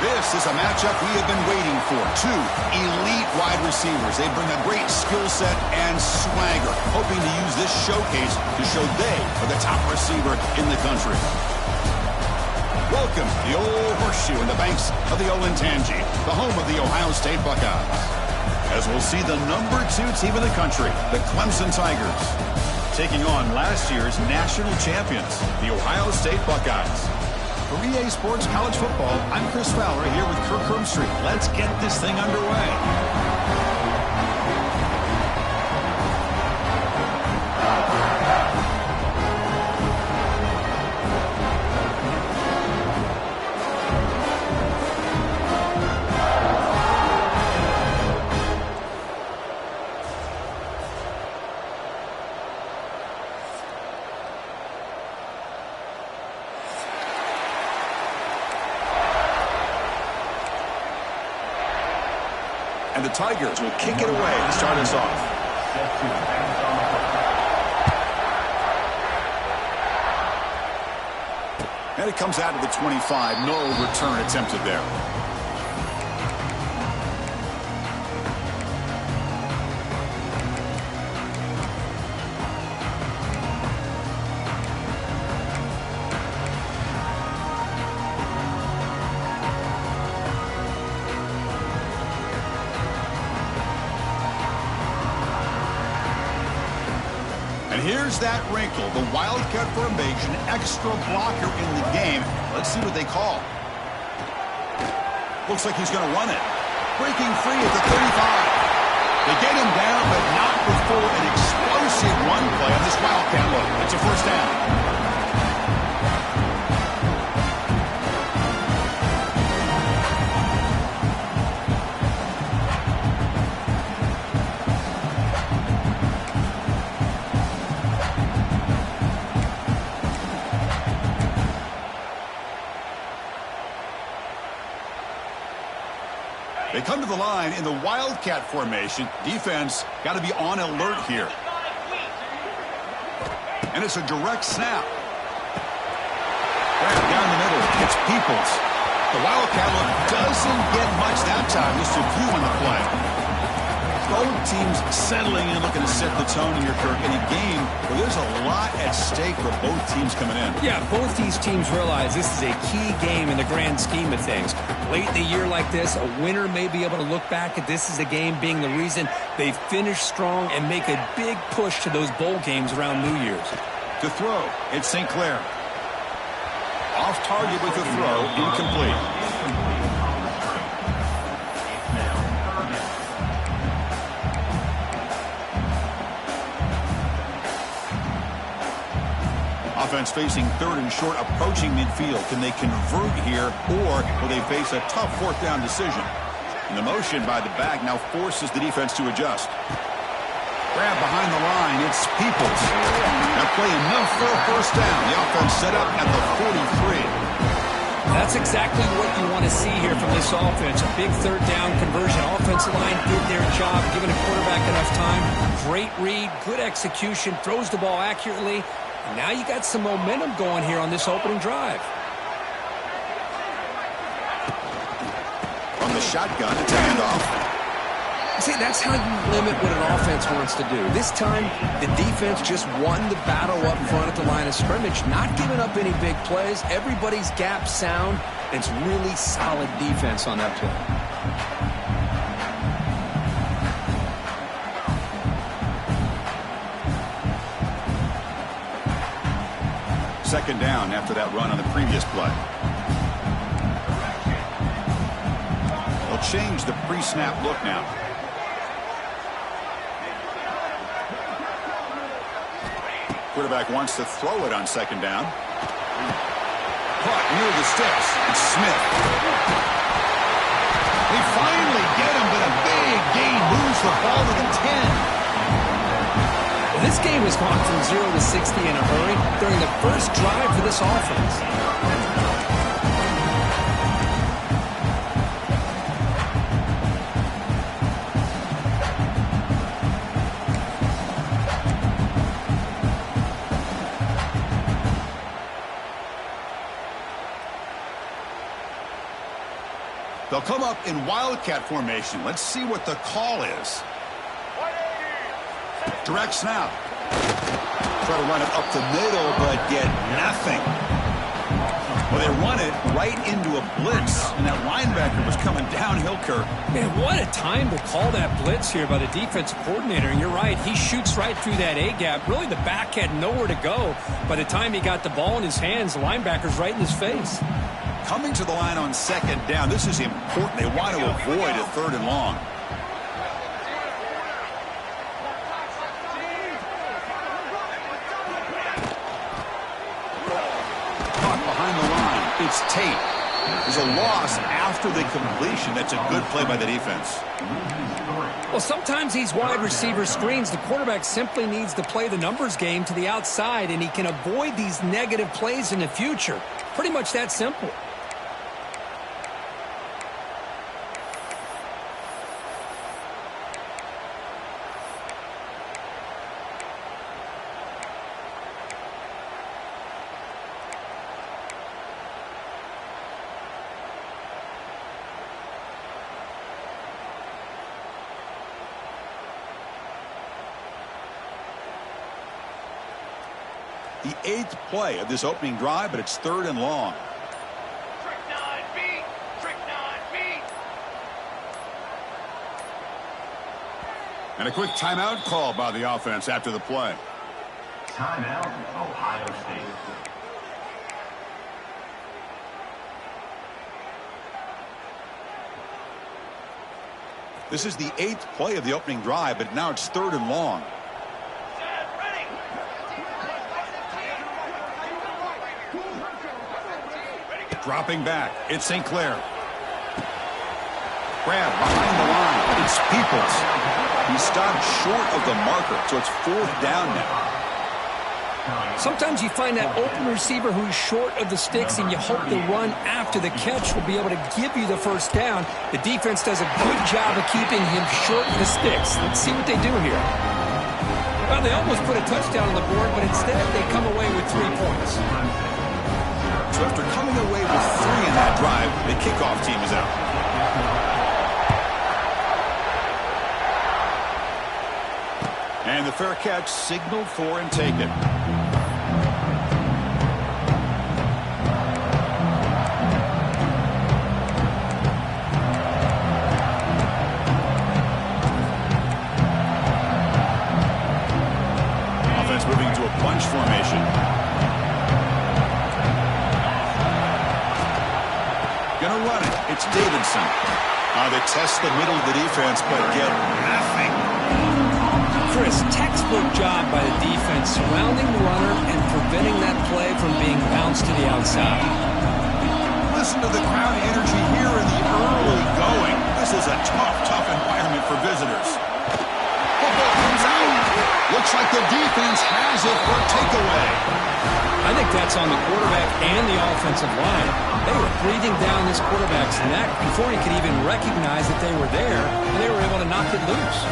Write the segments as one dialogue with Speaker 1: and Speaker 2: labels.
Speaker 1: This is a matchup we have been waiting for. Two elite wide receivers. They bring a great skill set and swagger, hoping to use this showcase to show they are the top receiver in the country. Welcome to the old horseshoe in the banks of the old Ncaa, the home of the Ohio State Buckeyes. As we'll see the number 2 team in the country, the Clemson Tigers, taking on last year's national champions, the Ohio State Buckeyes. For EA Sports College Football, I'm Chris Fowler here with Kirk Herbstreit. Let's get this thing underway. And the Tigers will kick it away to start us off. And it comes out to the 25. No return attempted there. Here's that wrinkle, the wildcat formation, extra blocker in the game. Let's see what they call. Looks like he's going to run it. Breaking free at the 35. They get him down, but not before an explosive run play on this wildcat look. It's a first down. They come to the line in the wildcat formation. Defense got to be on alert here. And it's a direct snap. Right down the middle. It's Peoples. The wildcat look doesn't get much that time. Just a few on the play. Both teams settling in, looking to set the tone in your Kirk in a game where there's a lot at stake for both teams coming in. Yeah, both these teams realize this is a key game in the grand scheme of things. Late in the year like this, a winner may be able to look back at this as a game being the reason they finish strong and make a big push to those bowl games around New Year's. To throw, it's St. Clair. Off target with the throw, incomplete. Offense facing third and short, approaching midfield. Can they convert here, or will they face a tough fourth down decision? And the motion by the back now forces the defense to adjust. Grab behind the line. It's Peoples. Now play enough for a first down. The offense set up at the 43. That's exactly what you want to see here from this offense. A big third down conversion. Offensive line did their job, giving a quarterback enough time. Great read, good execution, throws the ball accurately. Now you got some momentum going here on this opening drive. From the shotgun, it's a handoff. See, that's how you limit what an offense wants to do. This time, the defense just won the battle up front at the line of scrimmage, not giving up any big plays. Everybody's gap sound. It's really solid defense on that play. Second down after that run on the previous play. They'll change the pre-snap look now. Quarterback wants to throw it on second down. Caught the sticks. It's Smith. They finally get him, but a big gain moves the ball to the 10.
Speaker 2: This game has gone from 0 to 60 in a hurry during the first drive for this offense.
Speaker 1: They'll come up in Wildcat formation. Let's see what the call is. Direct snap. Try to run it up the middle, but get nothing. Well, they run it right into a blitz, and that linebacker was coming downhill, Kirk.
Speaker 2: Man, what a time to call that blitz here by the defensive coordinator. And you're right, he shoots right through that A-gap. Really, the back had nowhere to go. By the time he got the ball in his hands, the linebacker's right in his face.
Speaker 1: Coming to the line on second down, this is important. They want to avoid a 3rd and long. Caught behind the line. It's Tate. There's a loss after the completion. That's a good play by the defense.
Speaker 2: Well, sometimes these wide receiver screens, the quarterback simply needs to play the numbers game to the outside, and he can avoid these negative plays in the future. Pretty much that simple.
Speaker 1: The 8th play of this opening drive, but it's 3rd and long. And a quick timeout call by the offense after the play.
Speaker 3: Timeout, Ohio State.
Speaker 1: This is the 8th play of the opening drive, but now it's 3rd and long. Dropping back, it's St. Clair. Grab behind the line, it's Peoples. He stopped short of the marker, so it's 4th down now.
Speaker 2: Sometimes you find that open receiver who's short of the sticks, and you hope the run after the catch will be able to give you the 1st down. The defense does a good job of keeping him short of the sticks. Let's see what they do here. Well, they almost put a touchdown on the board, but instead they come away with 3 points.
Speaker 1: So after coming away with 3 in that drive, the kickoff team is out. And the fair catch signaled for and taken. Offense moving into a bunch formation. Gonna run it. It's Davidson. They test the middle of the defense, but get nothing.
Speaker 2: Chris, textbook job by the defense surrounding the runner and preventing that play from being bounced to the outside.
Speaker 1: Listen to the crowd energy here in the early going. This is a tough environment for visitors. Football comes out. Looks like the defense has it for a takeaway.
Speaker 2: I think that's on the quarterback and the offensive line. They were breathing down this quarterback's neck before he could even recognize that they were there, and they were able to knock it loose.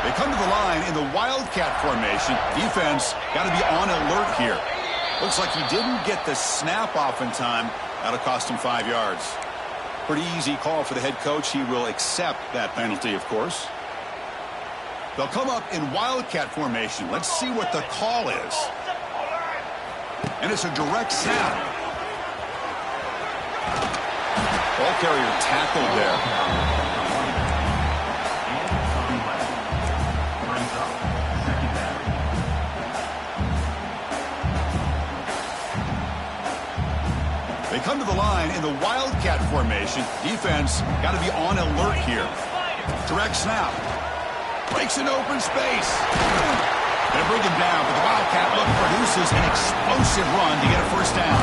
Speaker 1: They come to the line in the Wildcat formation. Defense got to be on alert here. Looks like he didn't get the snap off in time. That'll cost him 5 yards. Pretty easy call for the head coach. He will accept that penalty, of course. They'll come up in Wildcat formation. Let's see what the call is. And it's a direct snap. Ball carrier tackled there. They come to the line in the Wildcat formation. Defense got to be on alert here. Direct snap. Breaks an open space. Gonna bring him down, but the Wildcat look produces an explosive run to get a first down.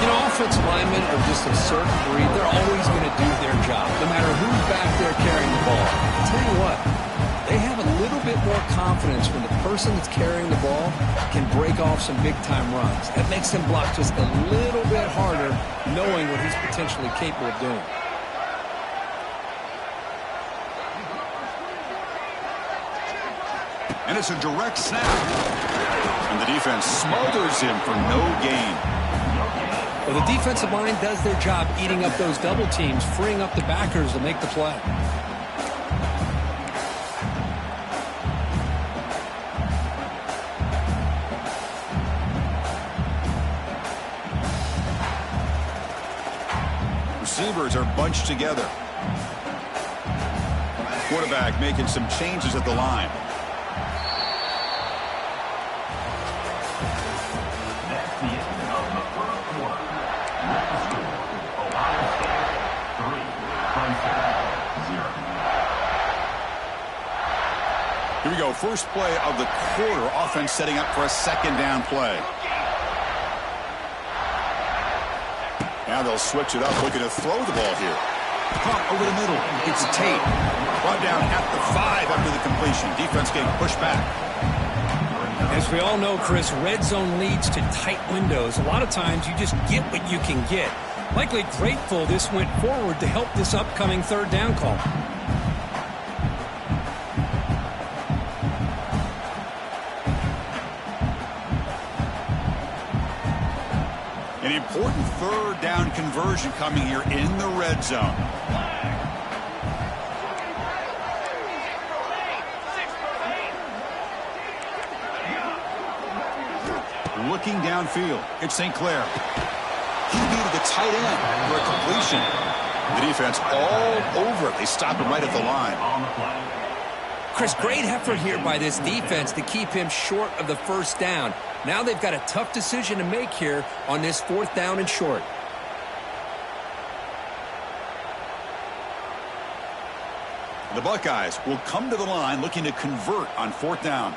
Speaker 2: You know, offensive linemen are just a certain breed. They're always going to do their job, no matter who's back there carrying the ball. I'll tell you what, they have a little bit more confidence when the person that's carrying the ball can break off some big-time runs. That makes them block just a little bit harder, knowing what he's potentially capable of doing.
Speaker 1: And it's a direct snap. And the defense smothers him for no gain.
Speaker 2: Well, the defensive line does their job eating up those double teams, freeing up the backers to make the play.
Speaker 1: Receivers are bunched together. Quarterback making some changes at the line. Here we go, first play of the quarter. Offense setting up for a second down play. Now they'll switch it up, looking to throw the ball here. Caught over the middle. It's Tate. Brought down at the 5 after the completion. Defense getting pushed back.
Speaker 2: As we all know, Chris, red zone leads to tight windows. A lot of times you just get what you can get. Likely grateful this went forward to help this upcoming third down call.
Speaker 1: An important third down conversion coming here in the red zone. Looking downfield, it's St. Clair. He beat the tight end for a completion. The defense all over it. They stop him right at the line.
Speaker 2: Chris, great effort here by this defense to keep him short of the first down. Now they've got a tough decision to make here on this fourth down and short.
Speaker 1: The Buckeyes will come to the line looking to convert on fourth down.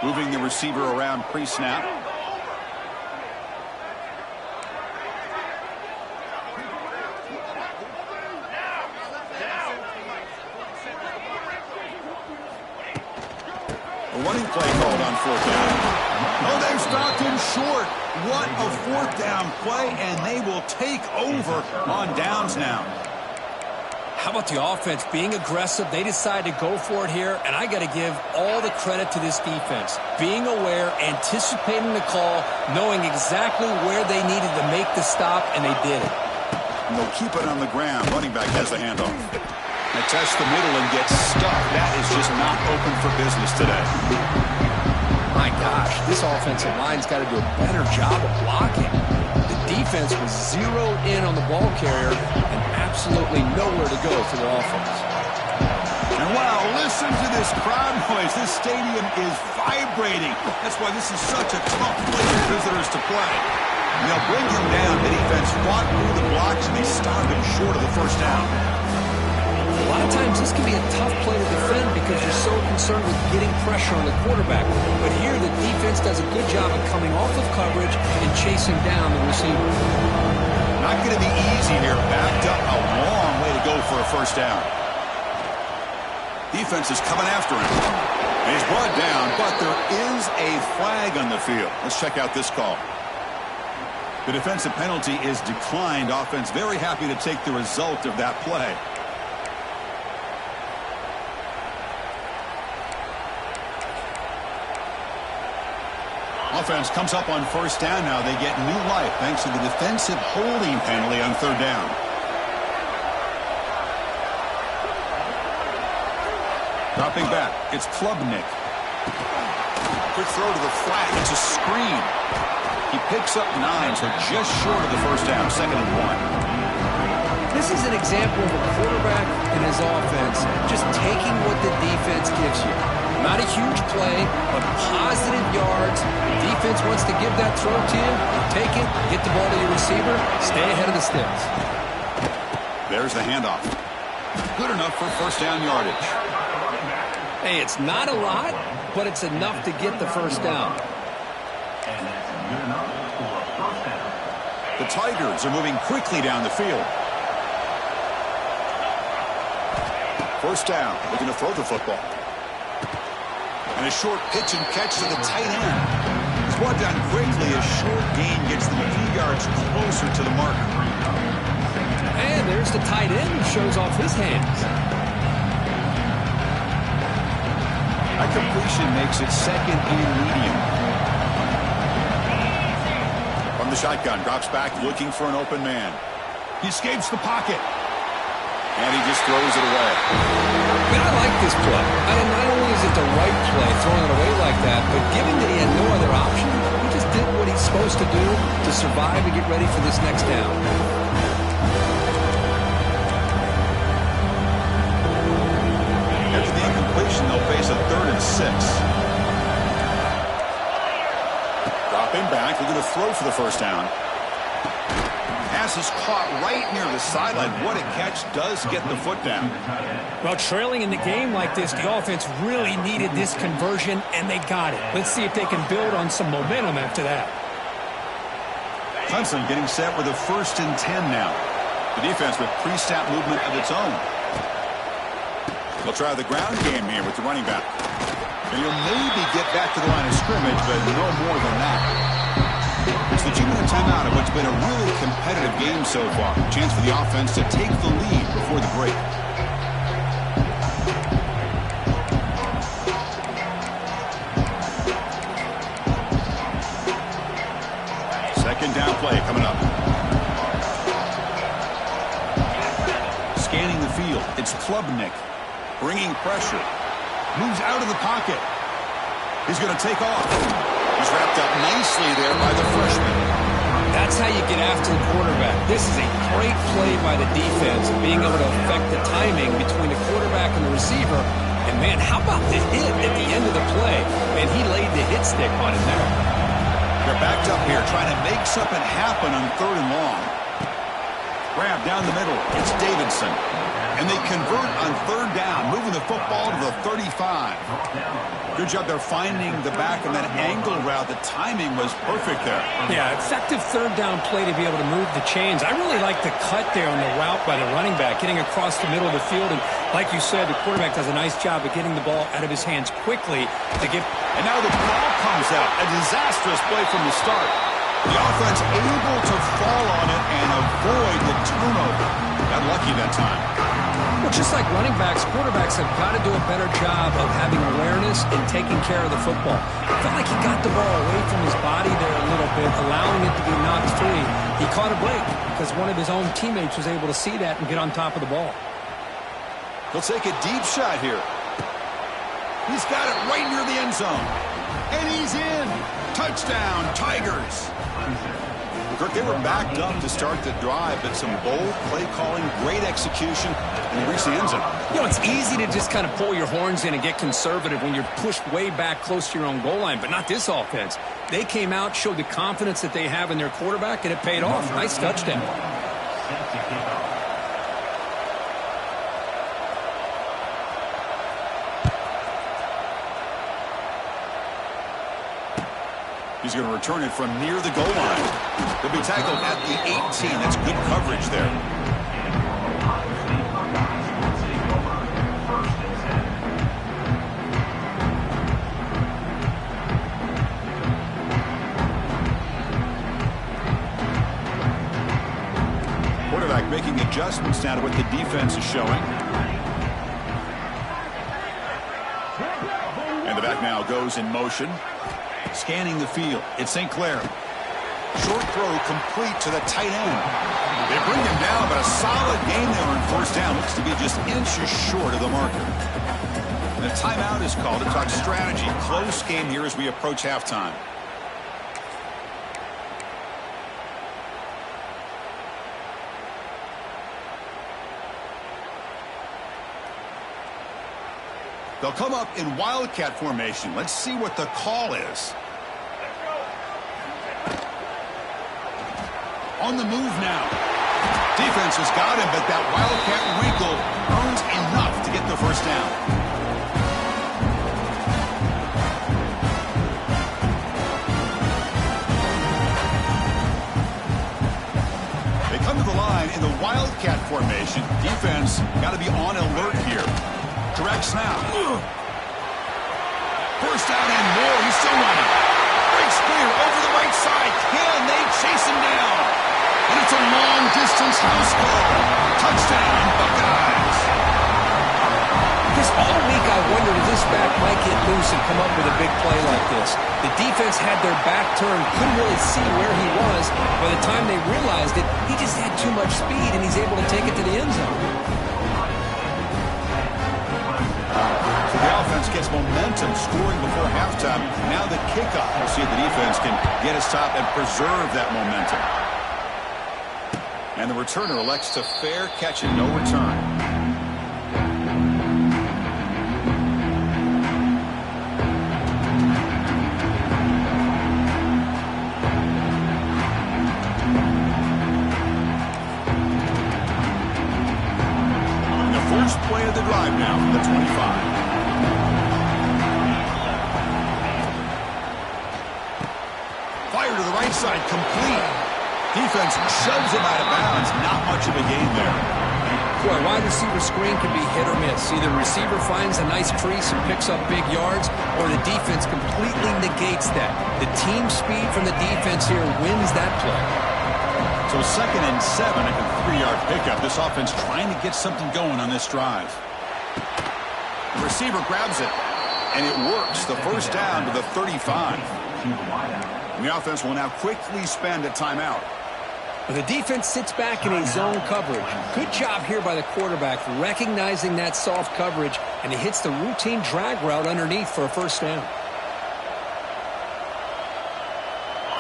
Speaker 1: Moving the receiver around pre-snap. A running play called on fourth down. Oh, they've stopped him short. What a fourth down play, and they will take over on downs now.
Speaker 2: How about the offense being aggressive? They decide to go for it here, and I got to give all the credit to this defense. Being aware, anticipating the call, knowing exactly where they needed to make the stop, and they did it.
Speaker 1: And they'll keep it on the ground. Running back has the handoff. They test the middle and get stuck. That is just not open for business today.
Speaker 2: My gosh, this offensive line's got to do a better job of blocking. The defense was zeroed in on the ball carrier and absolutely nowhere to go for the offense.
Speaker 1: And wow, listen to this crowd noise. This stadium is vibrating. That's why this is such a tough place for visitors to play. And they'll bring him down. The defense fought through the blocks, and they stop him short of the first down.
Speaker 2: A lot of times this can be a tough play to defend because you're so concerned with getting pressure on the quarterback. But here the defense does a good job of coming off of coverage and chasing down the receiver.
Speaker 1: Not going to be easy here. Backed up a long way to go for a first down. Defense is coming after him. And he's brought down, but there is a flag on the field. Let's check out this call. The defensive penalty is declined. Offense very happy to take the result of that play. Offense comes up on first down now. They get new life thanks to the defensive holding penalty on third down. Dropping back, it's Klubnik. Quick throw to the flat. It's a screen. He picks up 9, so just short of the first down. 2nd and 1.
Speaker 2: This is an example of a quarterback and his offense just taking what the defense gives you. Not a huge play, but positive yards. The defense wants to give that throw to you. Take it, get the ball to your receiver, stay ahead of the sticks.
Speaker 1: There's the handoff. Good enough for first down yardage.
Speaker 2: Hey, it's not a lot, but it's enough to get the first down.
Speaker 3: And that's good enough for a first down.
Speaker 1: The Tigers are moving quickly down the field. First down, looking to throw the football. And a short pitch and catch to the tight end. It's brought down quickly. A short gain gets them a few yards closer to the mark.
Speaker 2: And there's the tight end who shows off his hands.
Speaker 1: That completion makes it second and medium. From the shotgun, drops back looking for an open man. He escapes the pocket. And he just throws it away.
Speaker 2: Man, I like this play. Not only is it the right play, throwing it away like that, but given that he had no other option, he just did what he's supposed to do to survive and get ready for this next down.
Speaker 1: After the incompletion, they'll face a 3rd and 6. Dropping back, looking to throw for the first down. Pass is caught right near the sideline. What a catch. Does get the foot down.
Speaker 2: Well, trailing in the game like this, the offense really needed this conversion, and they got it. Let's see if they can build on some momentum after that.
Speaker 1: Clemson getting set with a 1st and 10 now. The defense with pre-snap movement of its own. They'll try the ground game here with the running back. And he'll maybe get back to the line of scrimmage, but no more than that. It's the 2-minute timeout of what's been a really competitive game so far. Chance for the offense to take the lead before the break. Second down play coming up. Scanning the field. It's Klubnik. Bringing pressure. Moves out of the pocket. He's going to take off. He's wrapped up nicely there by the freshman.
Speaker 2: That's how you get after the quarterback. This is a great play by the defense, being able to affect the timing between the quarterback and the receiver. And, man, how about the hit at the end of the play? Man, he laid the hit stick on it there.
Speaker 1: They're backed up here, trying to make something happen on 3rd and long. Grab down the middle. It's Davidson. And they convert on 3rd down, moving the football to the 35. Good job there finding the back of that angle route. The timing was perfect there.
Speaker 2: Yeah, effective 3rd down play to be able to move the chains. I really like the cut there on the route by the running back, getting across the middle of the field. And like you said, the quarterback does a nice job of getting the ball out of his hands quickly to get.
Speaker 1: And now the ball comes out. A disastrous play from the start. The offense able to fall on it and avoid the turnover. Got lucky that time.
Speaker 2: Well, just like running backs, quarterbacks have got to do a better job of having awareness and taking care of the football. I felt like he got the ball away from his body there a little bit, allowing it to be knocked free. He caught a break because one of his own teammates was able to see that and get on top of the ball.
Speaker 1: He'll take a deep shot here. He's got it right near the end zone. And he's in. Touchdown, Tigers. Kirk, they were backed up to start the drive, but some bold play calling, great execution, and they reached the end zone.
Speaker 2: You know, it's easy to just kind of pull your horns in and get conservative when you're pushed way back close to your own goal line, but not this offense. They came out, showed the confidence that they have in their quarterback, and it paid off. Nice touchdown.
Speaker 1: He's going to return it from near the goal line. He'll be tackled at the 18. That's good coverage there. Quarterback making adjustments now to what the defense is showing. And the back now goes in motion. Scanning the field. It's St. Clair. Short throw complete to the tight end. They bring him down, but a solid game there on 1st down. Looks to be just inches short of the marker. And a timeout is called to talk strategy. Close game here as we approach halftime. They'll come up in wildcat formation. Let's see what the call is. On the move now. Defense has got him, but that wildcat wrinkle earns enough to get the first down. They come to the line in the wildcat formation. Defense got to be on alert here. Direct snap. First down and more. He's still running. Breaks clear over the right side. Can they chase him down? And it's a long-distance house call. Touchdown, Buckeyes.
Speaker 2: Just all week I wondered if this back might get loose and come up with a big play like this. The defense had their back turned, couldn't really see where he was. By the time they realized it, he just had too much speed, and he's able to take it to the end zone.
Speaker 1: So the offense gets momentum, scoring before halftime. Now the kickoff. We'll see if the defense can get a stop and preserve that momentum. And the returner elects to fair catch and no return. And the first play of the drive now from the 25. Fire to the right side, complete. Defense shoves him out of bounds. Not much of a gain there.
Speaker 2: Boy, wide receiver screen can be hit or miss. Either the receiver finds a nice crease and picks up big yards, or the defense completely negates that. The team speed from the defense here wins that play.
Speaker 1: So 2nd and 7 at the 3-yard pickup. This offense trying to get something going on this drive. The receiver grabs it, and it works. The first down to the 35. And the offense will now quickly spend a timeout.
Speaker 2: The defense sits back in a zone coverage. Good job here by the quarterback recognizing that soft coverage, and he hits the routine drag route underneath for a first down.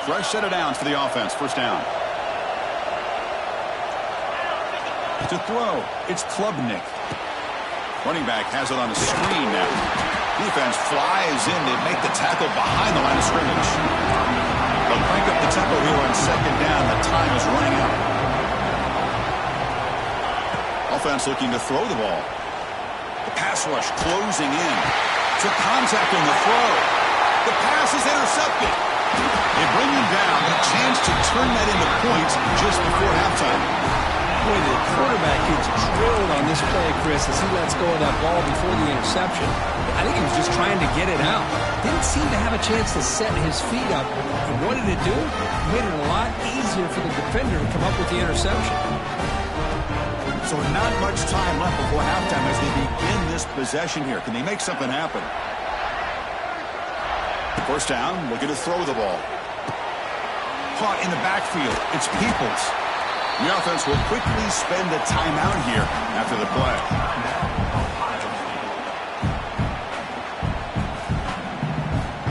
Speaker 1: Fresh set of downs for the offense. First down. To throw, it's Klubnik. Running back has it on a screen now. Defense flies in to make the tackle behind the line of scrimmage. They'll crank up the tempo here on 2nd down. The time is running out. Offense looking to throw the ball. The pass rush closing in. Took contact on the throw. The pass is intercepted. They bring him down. A chance to turn that into points just before halftime.
Speaker 2: Boy, the quarterback gets drilled on this play, Chris, as he lets go of that ball before the interception. I think he was just trying to get it out. Didn't seem to have a chance to set his feet up. And what did it do? It made it a lot easier for the defender to come up with the interception.
Speaker 1: So not much time left before halftime as they begin this possession here. Can they make something happen? First down, looking to throw the ball. Caught in the backfield. It's Peoples. The offense will quickly spend a timeout here after the play.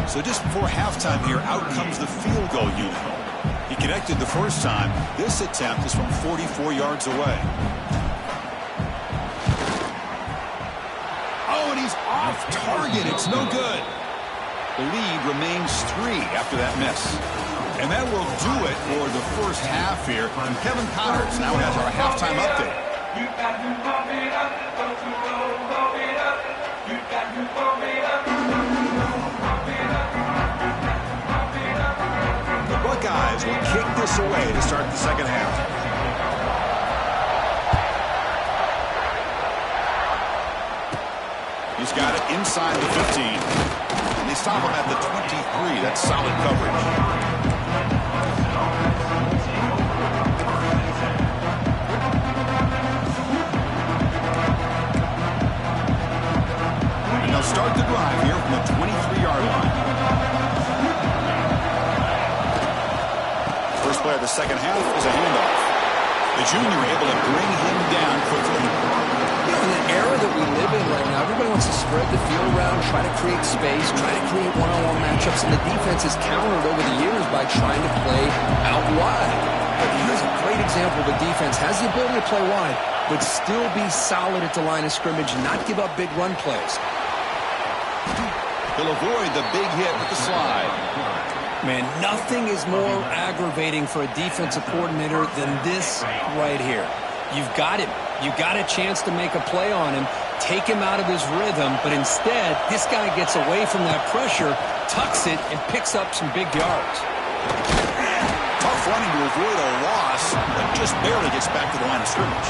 Speaker 1: So just before halftime here, out comes the field goal unit. He connected the first time. This attempt is from 44 yards away. Oh, and he's off target. It's no good. The lead remains 3 after that miss. And that will do it for the first half here. And Kevin Connors now has our halftime update. The Buckeyes will kick this away to start the second half. He's got it inside the 15. And they stop him at the 23. That's solid coverage. Start the drive here from the 23-yard line. First play of the second half is a handoff. The junior able to bring him down quickly.
Speaker 2: You know, in the era that we live in right now, everybody wants to spread the field around, try to create space, try to create one-on-one matchups, and the defense is countered over the years by trying to play out wide. But here's a great example. The defense has the ability to play wide, but still be solid at the line of scrimmage and not give up big run plays.
Speaker 1: He'll avoid the big hit with the slide.
Speaker 2: Man, nothing is more aggravating for a defensive coordinator than this right here. You've got him. You've got a chance to make a play on him, take him out of his rhythm, but instead, this guy gets away from that pressure, tucks it, and picks up some big yards.
Speaker 1: Tough running to avoid a loss, but just barely gets back to the line of scrimmage.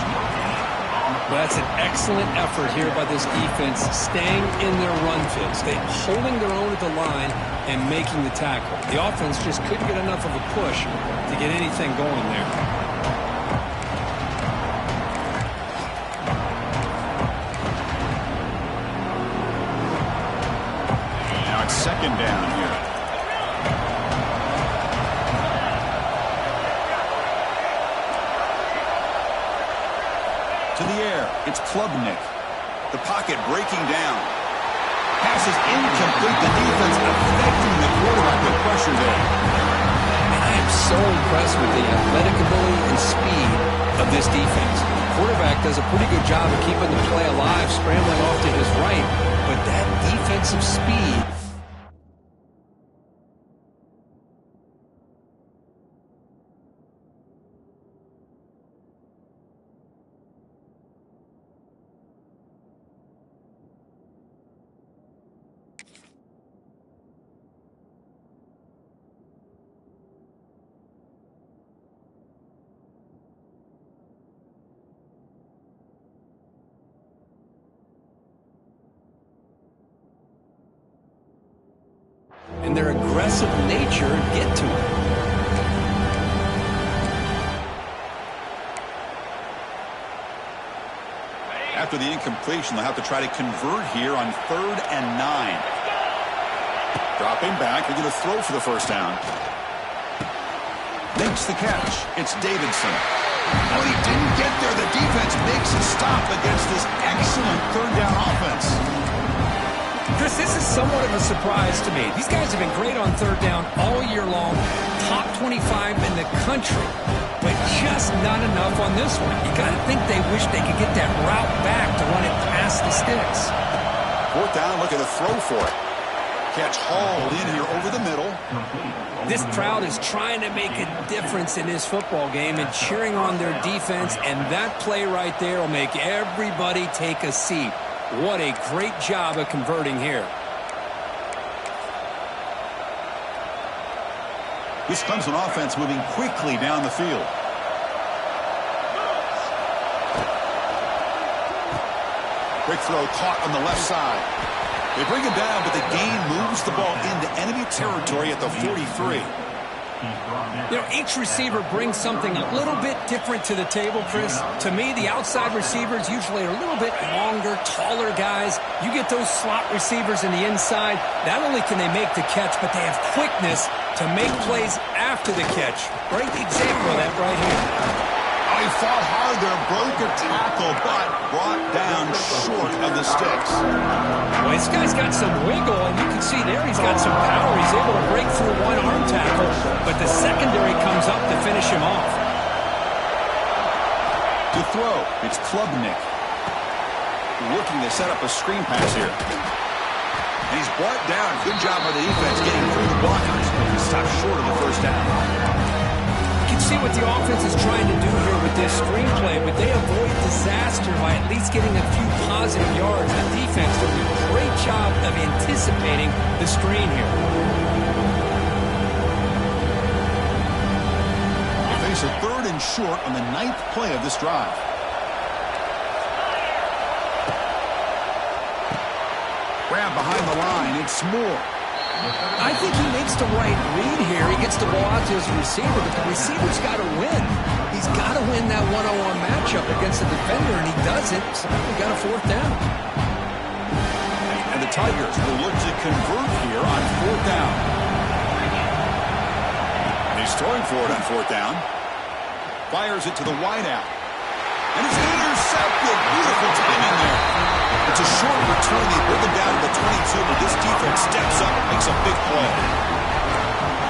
Speaker 2: Well, that's an excellent effort here by this defense, staying in their run fit, holding their own at the line and making the tackle. The offense just couldn't get enough of a push to get anything going there.
Speaker 1: Now it's second down here. To the air, it's Klubnik. The pocket breaking down. Pass is incomplete. The defense affecting the quarterback with pressure there.
Speaker 2: And I am so impressed with the athletic ability and speed of this defense. The quarterback does a pretty good job of keeping the play alive, scrambling off to his right, but that defensive speed. And their aggressive nature get to it.
Speaker 1: After the incompletion, they'll have to try to convert here on 3rd and 9. Dropping back, they're going to throw for the first down. Makes the catch. It's Davidson. When he didn't get there, the defense makes a stop against this excellent 3rd down offense.
Speaker 2: Chris, this is somewhat of a surprise to me. These guys have been great on 3rd down all year long, top 25 in the country, but just not enough on this one. You got to think they wish they could get that route back to run it past the sticks.
Speaker 1: 4th down, look at the throw for it. Catch hauled in here over the middle.
Speaker 2: This crowd is trying to make a difference in this football game and cheering on their defense, and that play right there will make everybody take a seat. What a great job of converting here.
Speaker 1: This Clemson offense moving quickly down the field. Quick throw caught on the left side. They bring him down, but the gain moves the ball into enemy territory at the 43.
Speaker 2: You know, each receiver brings something a little bit different to the table, Chris. To me, the outside receivers usually are a little bit longer, taller guys. You get those slot receivers in the inside, not only can they make the catch, but they have quickness to make plays after the catch. Great example of that right here.
Speaker 1: Oh, he fought hard there, broke a tackle, but brought down short of the sticks.
Speaker 2: Well, this guy's got some wiggle, and you can see there he's got some power. He's able to break through one arm tackle, but the secondary comes up to finish him off.
Speaker 1: To throw, it's Klubnik. Looking to set up a screen pass here. And he's brought down. Good job by the defense getting through the blockers. He stopped short of the first down.
Speaker 2: You can see what the offense is trying to do here with this screenplay, but they avoid disaster by at least getting a few positive yards. The defense doing a great job of anticipating the screen here.
Speaker 1: They face a 3rd and short on the 9th play of this drive. Grab behind the line. It's Moore.
Speaker 2: I think he makes the right read here. He gets the ball out to his receiver, but the receiver's got to win. He's got to win that one-on-one matchup against the defender, and he doesn't. So we got a 4th down.
Speaker 1: And the Tigers will look to convert here on 4th down. And he's throwing for it on 4th down. Fires it to the wideout. And it's intercepted. Beautiful timing there. It's a short return. They bring him down to the 22, but this defense steps up and makes a big play.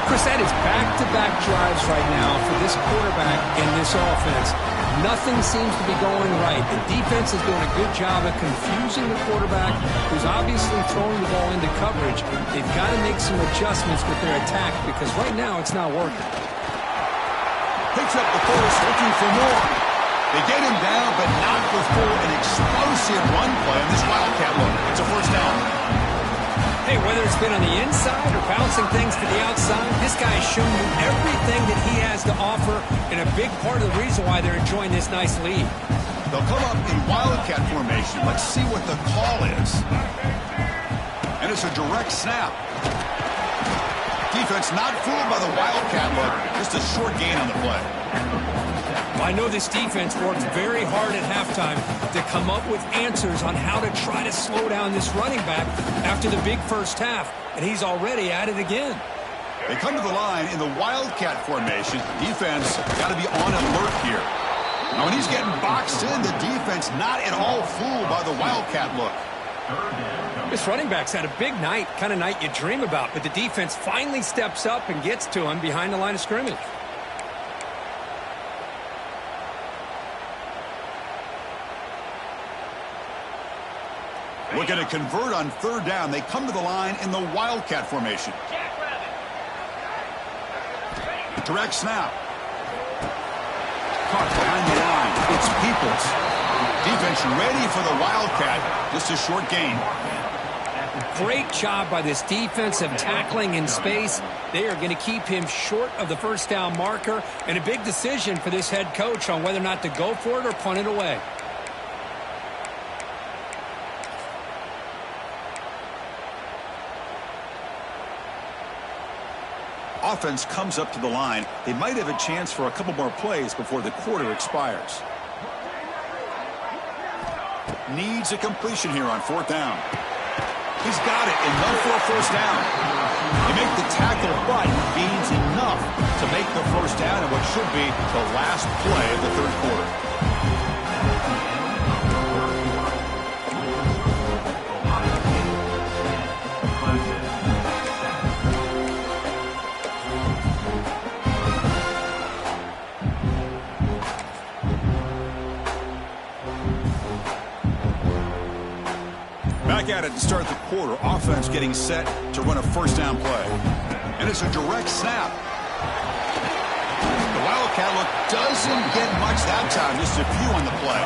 Speaker 2: Chris, that is back-to-back drives right now for this quarterback in this offense. Nothing seems to be going right. The defense is doing a good job of confusing the quarterback, who's obviously throwing the ball into coverage. They've got to make some adjustments with their attack because right now it's not working.
Speaker 1: Picks up the force, looking for more. They get him down, but not before an explosive run play on this Wildcat look. It's a first down.
Speaker 2: Hey, whether it's been on the inside or bouncing things to the outside, this guy has shown you everything that he has to offer, and a big part of the reason why they're enjoying this nice lead.
Speaker 1: They'll come up in Wildcat formation. Let's see what the call is. And it's a direct snap. Defense not fooled by the Wildcat look. Just a short gain on the play.
Speaker 2: I know this defense worked very hard at halftime to come up with answers on how to try to slow down this running back after the big first half, and he's already at it again.
Speaker 1: They come to the line in the Wildcat formation. Defense got to be on alert here. Now, when he's getting boxed in, the defense not at all fooled by the Wildcat look.
Speaker 2: This running back's had a big night, kind of night you dream about, but the defense finally steps up and gets to him behind the line of scrimmage.
Speaker 1: Looking to convert on third down. They come to the line in the Wildcat formation. Direct snap. Caught behind the line. It's Peoples. Defense ready for the Wildcat. Just a short gain.
Speaker 2: Great job by this defensive tackling in space. They are going to keep him short of the first down marker, and a big decision for this head coach on whether or not to go for it or punt it away.
Speaker 1: Offense comes up to the line. They might have a chance for a couple more plays before the quarter expires. Needs a completion here on fourth down. He's got it, enough for a first down. They make the tackle, but gains enough to make the first down in what should be the last play of the third quarter. Back at it to start the quarter. Offense getting set to run a first down play. And it's a direct snap. The Wildcat look doesn't get much that time. Just a few on the play.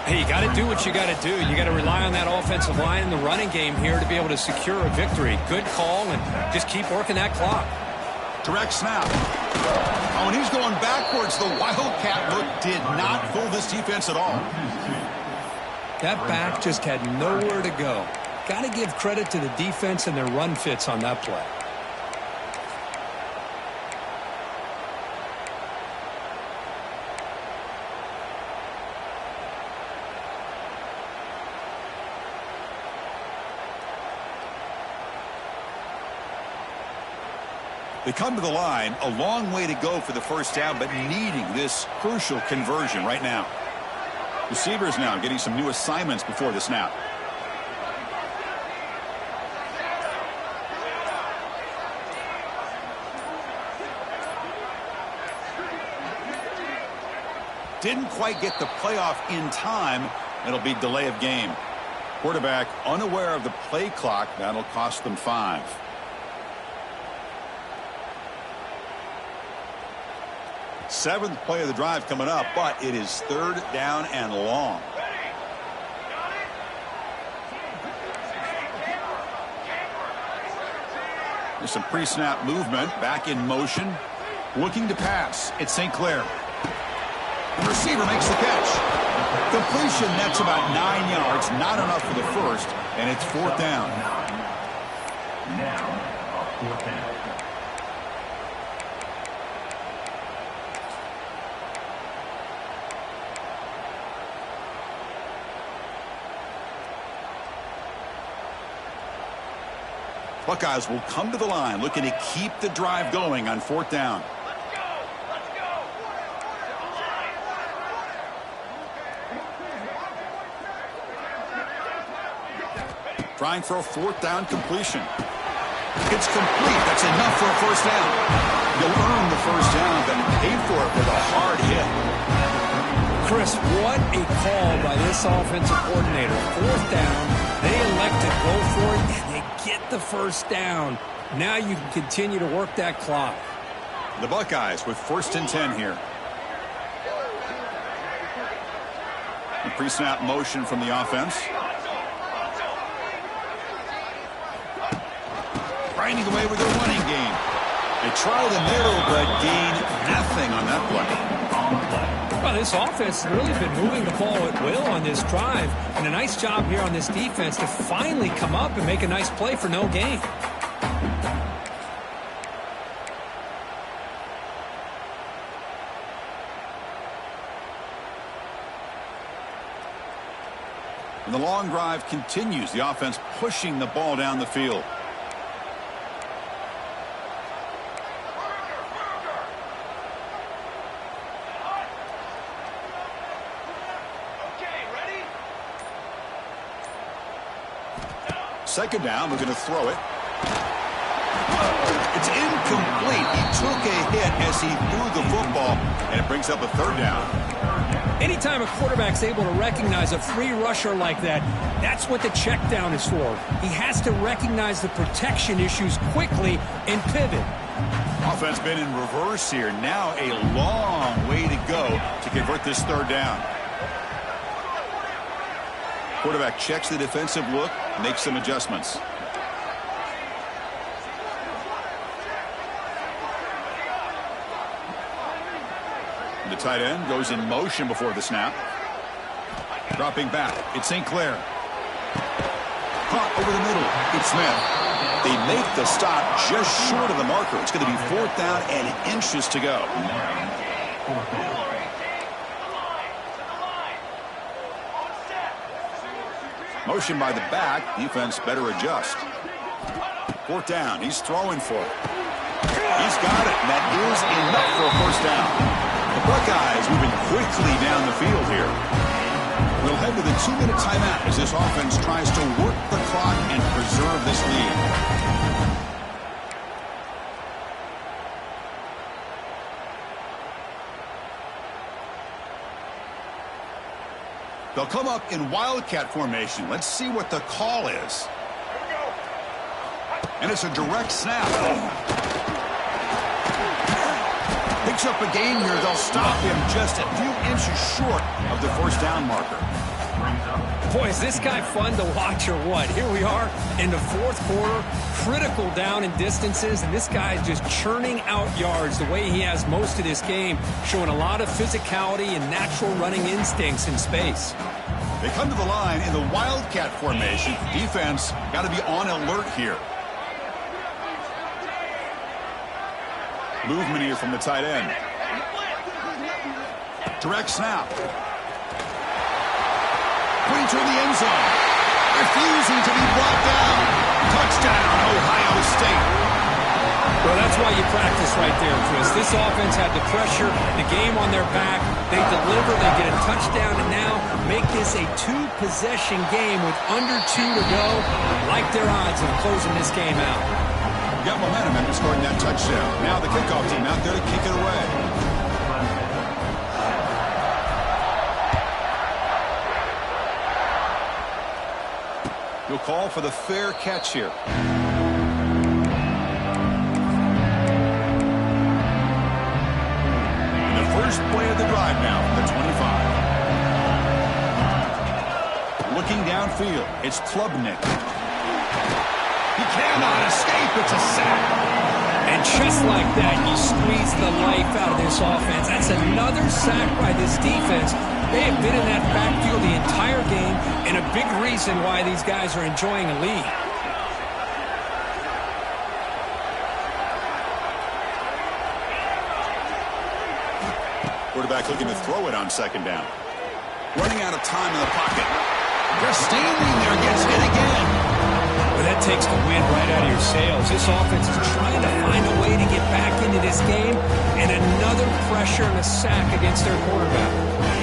Speaker 2: Hey, you got to do what you got to do. You got to rely on that offensive line in the running game here to be able to secure a victory. Good call, and just keep working that clock.
Speaker 1: Direct snap. Oh, and he's going backwards. The Wildcat look did not fool this defense at all.
Speaker 2: That back just had nowhere to go. Got to give credit to the defense and their run fits on that play.
Speaker 1: They come to the line, a long way to go for the first down, but needing this crucial conversion right now. Receivers now getting some new assignments before the snap. Didn't quite get the playoff in time. It'll be delay of game. Quarterback unaware of the play clock. That'll cost them 5. Seventh play of the drive coming up, but it is third down and long. There's some pre-snap movement, back in motion, looking to pass. It's St. Clair. The receiver makes the catch. Completion, that's about 9 yards, not enough for the first, and it's fourth down.
Speaker 3: Now, fourth down.
Speaker 1: Buckeyes will come to the line looking to keep the drive going on fourth down. Trying for a fourth down completion. It's complete. That's enough for a first down. You'll earn the first down, but pay for it with a hard hit.
Speaker 2: Chris, what a call by this offensive coordinator. Fourth down, they elect to go for it, and they get the first down. Now you can continue to work that clock.
Speaker 1: The Buckeyes with 1st and 10 here. A pre-snap motion from the offense. Grinding away with their running game. They try the middle, but gain nothing on that play.
Speaker 2: Well, this offense has really been moving the ball at will on this drive. And a nice job here on this defense to finally come up and make a nice play for no gain.
Speaker 1: And the long drive continues. The offense pushing the ball down the field. Second down, we're going to throw it. It's incomplete. He took a hit as he threw the football, and it brings up a 3rd down.
Speaker 2: Anytime a quarterback's able to recognize a free rusher like that, that's what the check down is for. He has to recognize the protection issues quickly and pivot.
Speaker 1: Offense been in reverse here. Now a long way to go to convert this 3rd down. Quarterback checks the defensive look, makes some adjustments. The tight end goes in motion before the snap. Dropping back, it's St. Clair. Caught over the middle, it's Smith. They make the stop just short of the marker. It's going to be 4th down and inches to go. Motion by the back. Defense better adjust. 4th down. He's throwing for it. He's got it. And that is enough for a first down. The Buckeyes moving quickly down the field here. We'll head to the 2-minute timeout as this offense tries to work the clock and preserve this lead. They'll come up in wildcat formation. Let's see what the call is. And it's a direct snap. Picks up a gain here. They'll stop him just a few inches short of the first down marker.
Speaker 2: Boy, is this guy fun to watch or what? Here we are in the 4th quarter, critical down in distances, and this guy is just churning out yards the way he has most of this game, showing a lot of physicality and natural running instincts in space.
Speaker 1: They come to the line in the wildcat formation. Defense got to be on alert here. Movement here from the tight end. Direct snap. Putting toward the end zone. Refusing to be brought down. Touchdown, Ohio State.
Speaker 2: Well, that's why you practice right there, Chris. This offense had the pressure, the game on their back. They deliver, they get a touchdown, and now make this a 2-possession game with under 2 to go. Like their odds of closing this game out.
Speaker 1: Got momentum after scoring that touchdown. Now the kickoff team out there to kick it away. You'll call for the fair catch here. And the first play of the drive now from the 25. Looking downfield, it's Klubnik. He cannot escape. It's a sack.
Speaker 2: And just like that, you squeeze the life out of this offense. That's another sack by this defense. They have been in that backfield the entire game, and a big reason why these guys are enjoying a lead.
Speaker 1: Quarterback looking to throw it on second down. Running out of time in the pocket. Just standing there, gets hit again.
Speaker 2: Well, that takes the wind right out of your sails. This offense is trying to find a way to get back into this game, and another pressure and a sack against their quarterback.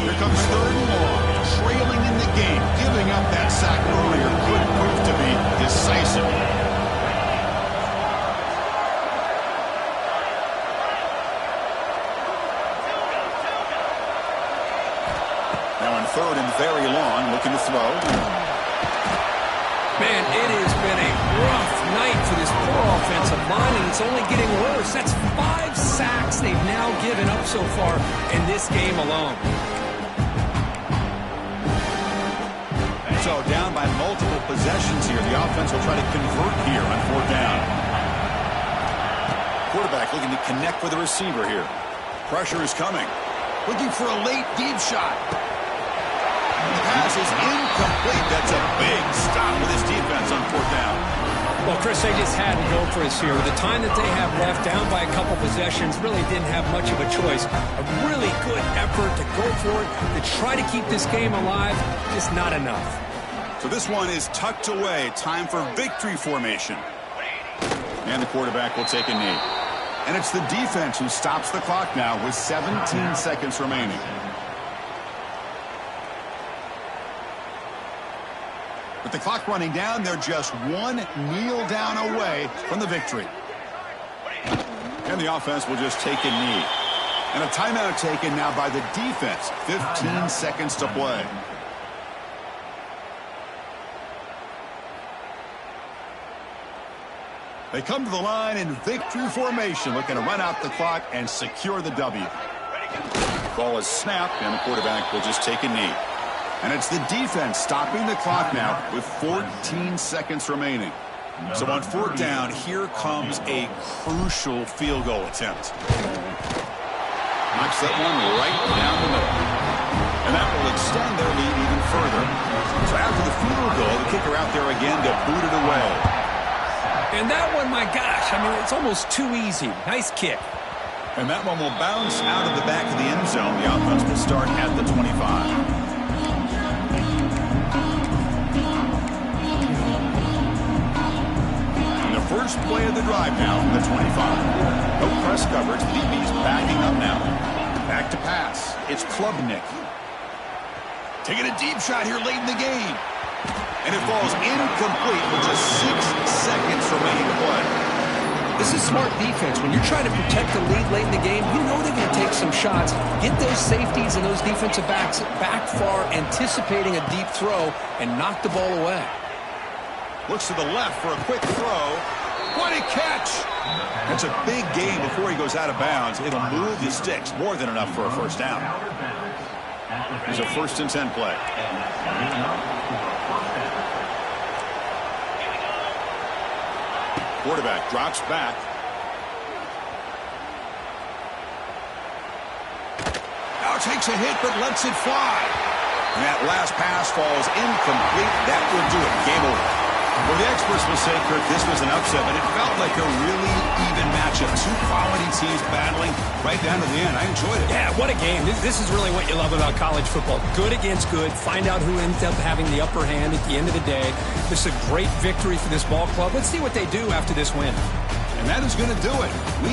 Speaker 1: Here comes 3rd and long, trailing in the game. Giving up that sack earlier could prove to be decisive. third and very long, looking to throw.
Speaker 2: Man, it has been a rough night for this poor offensive line, and it's only getting worse. That's 5 sacks they've now given up so far in this game alone.
Speaker 1: So down by multiple possessions here. The offense will try to convert here on 4th down. Quarterback looking to connect with the receiver here. Pressure is coming. Looking for a late deep shot. The pass is incomplete. That's a big stop with this defense on 4th down.
Speaker 2: Well, Chris, they just had to go for us here. With the time that they have left, down by a couple possessions, really didn't have much of a choice. A really good effort to go for it, to try to keep this game alive, just not enough.
Speaker 1: So this one is tucked away. Time for victory formation. And the quarterback will take a knee. And it's the defense who stops the clock now with 17 seconds remaining. With the clock running down, they're just one kneel down away from the victory. And the offense will just take a knee. And a timeout taken now by the defense. 15 seconds to play. They come to the line in victory formation, looking to run out the clock and secure the W. Ball is snapped, and the quarterback will just take a knee. And it's the defense stopping the clock now with 14 seconds remaining. So on 4th down, here comes a crucial field goal attempt. Knocks that one right down the middle. And that will extend their lead even further. So after the field goal, the kicker out there again to boot it away.
Speaker 2: And that one, my gosh, I mean, it's almost too easy. Nice kick.
Speaker 1: And that one will bounce out of the back of the end zone. The offense will start at the 25. And the first play of the drive now from the 25. No press coverage. The DB's backing up now. Back to pass. It's Klubnik. Taking a deep shot here late in the game. And it falls incomplete with just 6 seconds remaining to play.
Speaker 2: This is smart defense. When you're trying to protect the lead late in the game, you know they're going to take some shots. Get those safeties and those defensive backs back far, anticipating a deep throw, and knock the ball away.
Speaker 1: Looks to the left for a quick throw. What a catch! That's a big gain before he goes out of bounds. It'll move the sticks. More than enough for a first down. Here's a 1st and 10 play. Quarterback drops back. Now takes a hit but lets it fly. And that last pass falls incomplete. That will do it. Game over. Well, the experts will say, Kirk, this was an upset, but it felt like a really even matchup. 2 quality teams battling right down to the end. I enjoyed it.
Speaker 2: Yeah, what a game. This is really what you love about college football. Good against good. Find out who ends up having the upper hand at the end of the day. This is a great victory for this ball club. Let's see what they do after this win.
Speaker 1: And that is going to do it.